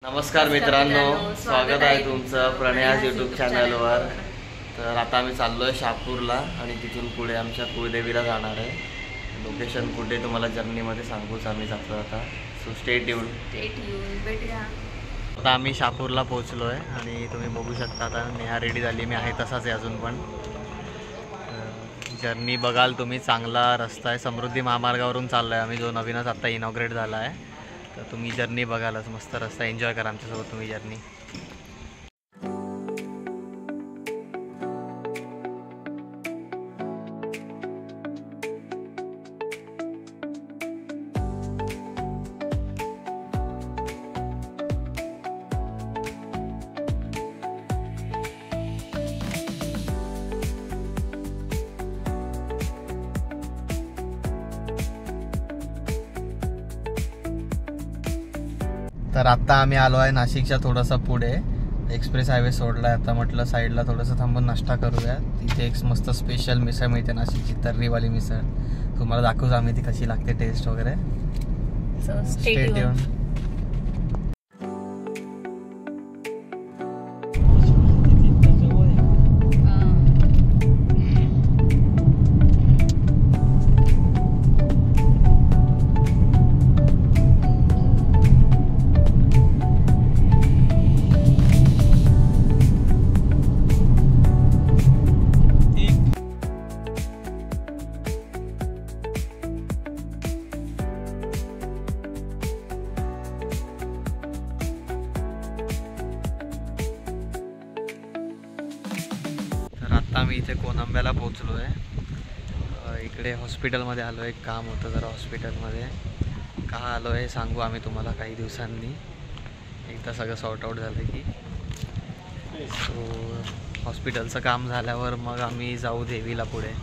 नमस्कार मित्रांनो, स्वागत आहे तुमचं प्रणयास यूट्यूब चॅनलवर। तर आता आम्ही चाललो आहे शहापूरला आणि तिथून पुढे आमच्या कुळदेवीला जाणार आहे। लोकेशन कुठे तुम्हाला जर्नीमध्ये सांगूच आम्ही जातो आता। सो स्टे ट्यून भेटूया। आता आम्ही शहापूरला पोहोचलो आहे आणि तुम्ही बघू शकता आता नेहा रेडी झाली, मी आहे तसाच आहे अजून पण। जर्नी बघाल तुम्ही, चांगला रस्ता आहे, समृद्धी महामार्गावरून चाललो आहे आम्ही, जो नवीनच आत्ता इनॉग्रेट झाला आहे। तर तुम्ही जर्नी बघालच, मस्त रस्ता, एन्जॉय करा आमच्यासोबत तुम्ही जर्नी। तर आता आम्ही आलो आहे नाशिकच्या थोडंसं पुढे, एक्सप्रेस हायवे सोडला आहे। आता म्हटलं साईडला थोडंसं थांबून नाश्ता करूया। तिथे एक मस्त स्पेशल मिसळ मिळते नाशिकची, तर्रीवाली मिसळ, तुम्हाला दाखवू आम्ही ती कशी लागते, टेस्ट वगैरे। Stay tune. आता आम्ही इथे कोणंब्याला पोहोचलो आहे। इकडे हॉस्पिटलमध्ये आलो आहे, काम होतं जरा हॉस्पिटलमध्ये। का आलो आहे सांगू आम्ही तुम्हाला काही दिवसांनी, एकदा सगळं सॉर्ट आऊट झालं की। सो हॉस्पिटलचं काम झाल्यावर मग आम्ही जाऊ देवीला पुढे।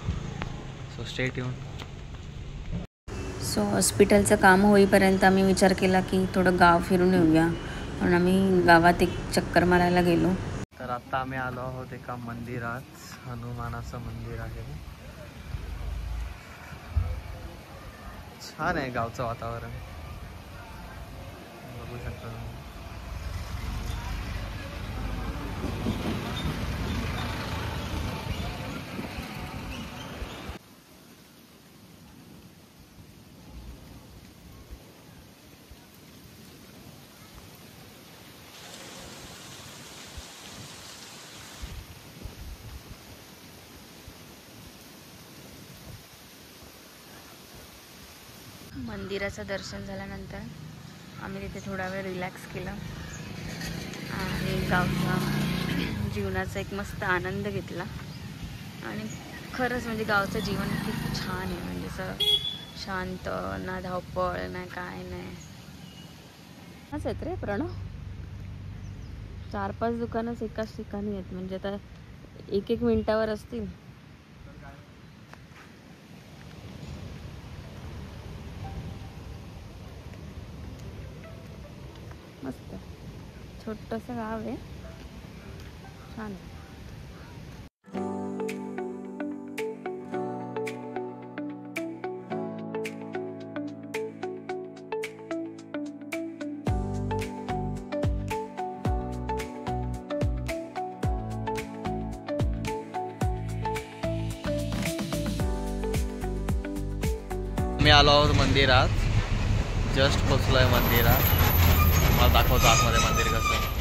So stay tune. सो हॉस्पिटलचं काम होईपर्यंत आम्ही विचार केला की थोडं गाव फिरून येऊया, म्हणून आम्ही गावात एक चक्कर मारायला गेलो। तर आता आम्ही आलो आहोत एका मंदिरात, हनुमानाचं मंदिर आहे। छान आहे गावचं वातावरण, बघू शकता तुम्ही। मंदिराचं दर्शन झाल्यानंतर आम्ही तिथे थोडा वेळ रिलॅक्स केला आणि गावचा जीवनाचा एक मस्त आनंद घेतला। आणि खरंच म्हणजे गावचं जीवन खूप छान आहे, म्हणजे असं शांत, ना धावपळ ना काय नाही। असं आहेत रे प्रणव, 4-5 दुकानच एकाच ठिकाणी आहेत, म्हणजे आता 1-1 मिनिटावर असतील। मस्त छोटंसं गाव आहे, छान आहे। मी आलो आहोत मंदिरात, जस्ट पोचलो आहे मंदिरात। मला दाखवतो आतमध्ये मंदिर कसं आहे।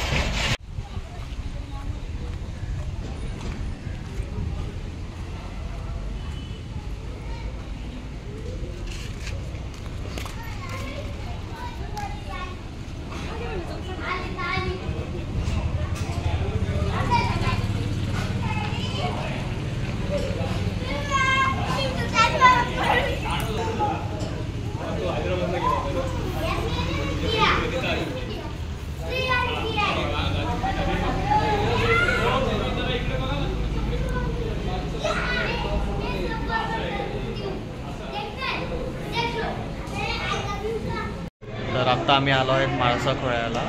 तर आता आम्ही आलो आहे माळसा खोळ्याला,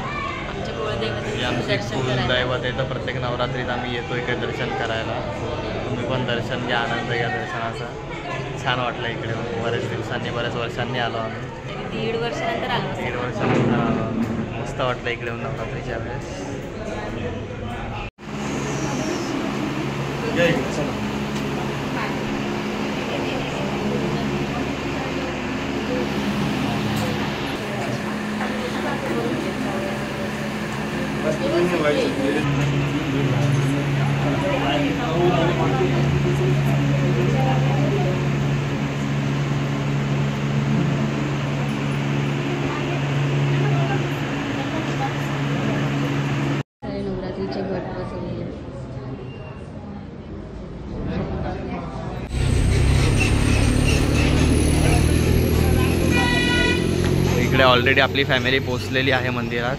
आमची कुलदैवत आहे। तर प्रत्येक नवरात्रीत आम्ही येतो इकडे दर्शन करायला। तुम्ही पण दर्शन घ्या, आनंद घ्या दर्शनाचा। छान वाटलं इकडे, बरेच दिवसांनी, बऱ्याच वर्षांनी आलो आम्ही। 1.5 वर्षानंतर आलो। 1.5 वर्षानंतर आलो, मस्त मस्त वाटलं इकडे येऊन नवरात्रीच्या वेळेस. नवरात्रीचे घट बसवलेले. इकडे ऑलरेडी आपली फॅमिली पोहोचलेली आहे मंदिरात.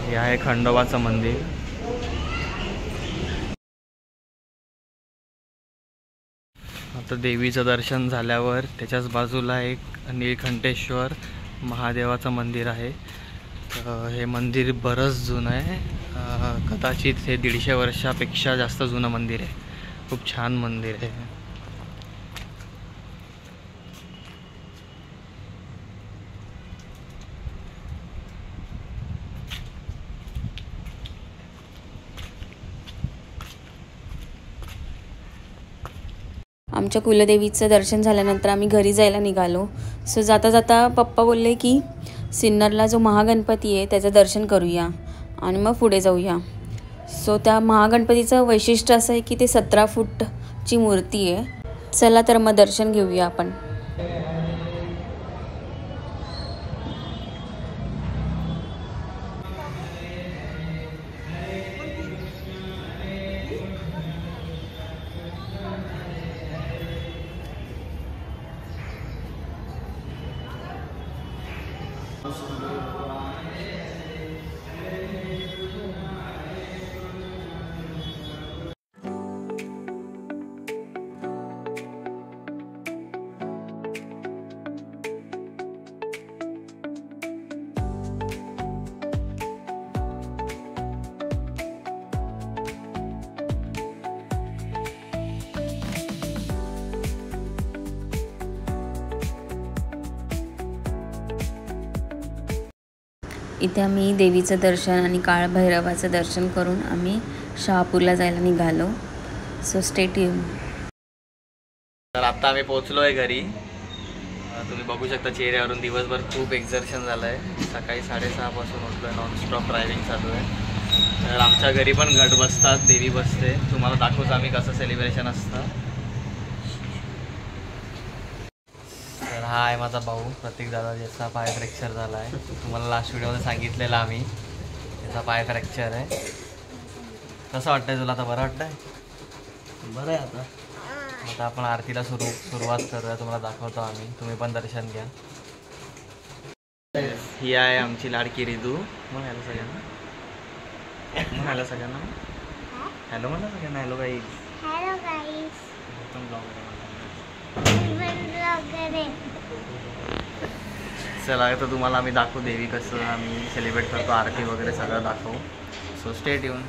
हे आहे खंडोबाचं मंदिर. आता देवीचं दर्शन झाल्यावर त्याच्याच बाजूला एक नीलकंठेश्वर महादेवाचं मंदिर आहे. हे मंदिर बरंच जुनं आहे. कदाचित हे 150 वर्षापेक्षा जास्त जुनं मंदिर आहे. खूप छान मंदिर आहे. आमच्या कुलदेवीचं दर्शन झाल्यानंतर आम्ही घरी जायला निघालो. सो जाता जाता पप्पा बोलले की सिन्नरला जो महागणपती आहे त्याचं दर्शन करूया आणि मग पुढे जाऊया. सो त्या महागणपतीचं वैशिष्ट्य असं आहे की ते 17 फूटची मूर्ती आहे. चला तर मग दर्शन घेऊया आपण. इथे आम्ही देवीचं दर्शन आणि काळभैरवाचं दर्शन करून आम्ही शहापूरला जायला निघालो. So stay tune. तर आता आम्ही पोहोचलो आहे घरी. तुम्ही बघू शकता चेहऱ्यावरून दिवसभर खूप एक्झर्शन झालं आहे. सकाळी 6:30 पासून उठलो आहे. नॉनस्टॉप ड्रायव्हिंग चालू आहे. तर आमच्या घरी पण घट बसतात, देवी बसते. तुम्हाला दाखवतो आम्ही कसं सेलिब्रेशन असतं. तर हा आहे माझा भाऊ प्रतीक दादा, ज्याचा पाय फ्रॅक्चर झाला आहे. तुम्हाला लास्ट व्हिडिओमध्ये सांगितलेलं आम्ही, त्याचा पाय फ्रॅक्चर आहे. कसं वाटतंय तुला आता? बरं वाटतंय? बरं आहे आता. आता आपण आरतीला सुरुवात करूया. तुम्हाला दाखवतो आम्ही, तुम्ही पण दर्शन घ्या. ही आहे आमची लाडकी रिदू. म्हणायला सगळ्यांना, म्हणायला सगळ्यांना हॅलो, म्हणा सगळ्यांना हॅलो गाईज. हॅलो गाईस. चला तर तुम्हाला आम्ही दाखवू देवी कसं आम्ही सेलिब्रेट करतो, आरती वगैरे सगळं दाखवू. So stay tune.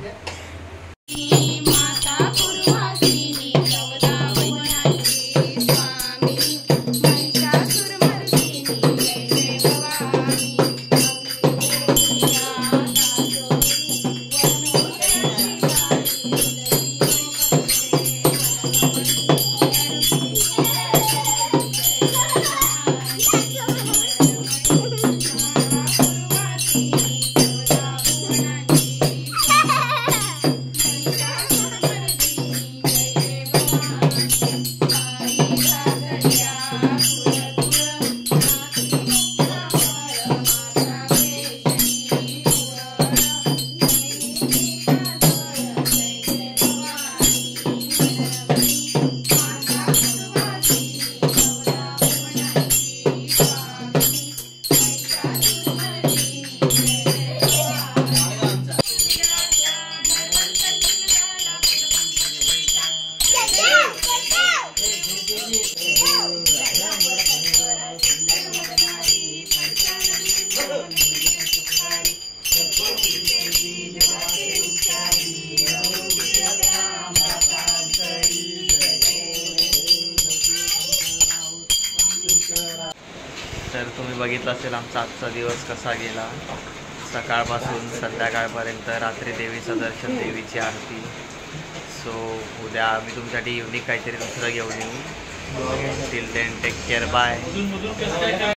तर तुम्ही बघितलं असेल आमचा आजचा दिवस कसा गेला. सकाळपासून संध्याकाळपर्यंत रात्री देवीचं दर्शन, देवीची आरती. सो उद्या आम्ही तुमच्यासाठी युनिक काहीतरी दुसरं घेऊन येऊ. Till then take care, bye.